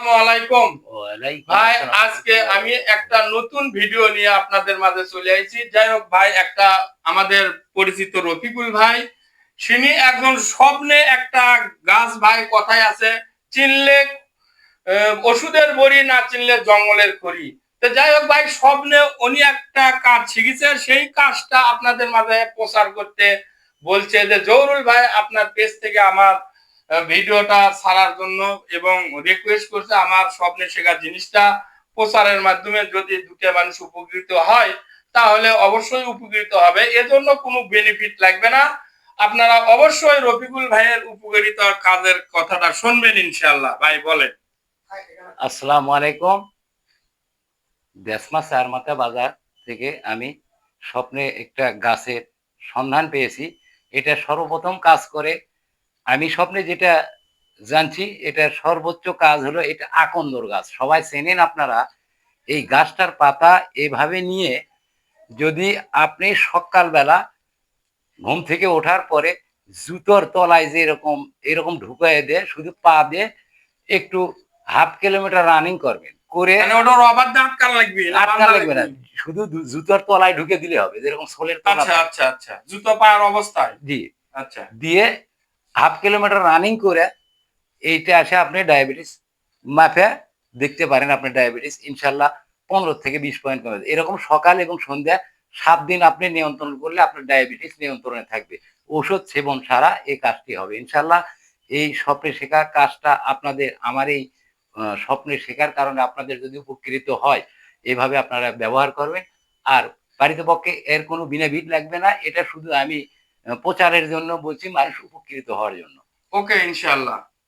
আসসালামু আলাইকুম ওয়ালাইকুম ভাই। আসসালাম। আজকে আমি একটা নতুন ভিডিও নিয়ে আপনাদের মাঝে চলে আইছি। যাই হোক ভাই, একটা আমাদের পরিচিত রফিকুল ভাই, তিনি একজন স্বপ্নে একটা গাছ, ভাই কথায় আছে, চিনলে ওষুধের বড়ি, না চিনলে জঙ্গলের খড়ি। তো যাই হোক ভাই, স্বপ্নে উনি একটা কাজ শিখেছে, সেই কাজটা আপনাদের মাঝে প্রচার করতে বলছে যে জহুরুল ভাই আপনার পেজ থেকে আমার ভিডিওটা ছাড়ার জন্য, এবং রিকোয়েস্ট করছে আমার স্বপ্নে শেখা জিনিসটা প্রচারের মাধ্যমে যদি দুটো মানুষ উপকৃত হয় তাহলে অবশ্যই উপকৃত হবে। এজন্য কোনো বেনিফিট লাগবে না, আপনারা অবশ্যই রফিকুল ভাইয়ের উপকারিতা কাজের কথাটা শুনবেন ইনশাআল্লাহ। ভাই বলেন। আসসালামু আলাইকুম। দেসমা চারমাথা বাজার থেকে আমি স্বপ্নে একটা গাছের সন্ধান পেয়েছি। এটা সর্বপ্রথম কাজ করে আমি স্বপ্নে যেটা জানছি, এটা সর্বোচ্চ কাজ হলো এটা আকন্দর গাছ। সবাই চেনেন আপনারা। এই গাছটার পাতা এভাবে নিয়ে যদি আপনি সকালবেলা ঘুম থেকে ওঠার পরে জুতোর তলায় যে এরকম ঢুকাই দিয়ে শুধু পা দিয়ে একটু হাফ কিলোমিটার রানিং করবেন, করে মানে ওটা রবার দিয়ে আটকান লাগবে না আটকা বান্ধা লাগবে না, লাগবে? শুধু জুতোর তলায় ঢুকে দিলে হবে, যেরকম সোলের তলা আচ্ছা থাকে। আচ্ছা আচ্ছা, জুতো পায়ের অবস্থায়। জি। আচ্ছা। দিয়ে হাফ কিলোমিটার রানিং করে এইটা আসে আপনি ডায়াবেটিস মাপে দেখতে পারেন। আপনি ডায়াবেটিস ইনশাল্লাহ 15 থেকে 20 পয়েন্ট কমে যাবে। এরকম সকাল এবং সন্ধ্যা 7 দিন আপনি নিয়ন্ত্রণ করলে আপনার ডায়াবেটিস নিয়ন্ত্রণে থাকবে। ওষুধ সেবন ছাড়া এই কাজটি হবে ইনশাল্লাহ। এই স্বপ্নে শেখার কাজটা আপনাদের, আমার এই স্বপ্নে শেখার কারণে আপনাদের যদি উপকৃত হয়, এভাবে আপনারা ব্যবহার করবেন। আর বাড়িতে পক্ষে এর কোনো বিনাবিট লাগবে না। এটা শুধু আমি প্রচারের জন্য বলছি, মানুষ উপকৃত হওয়ার জন্য। ওকে ইনশাআল্লাহ।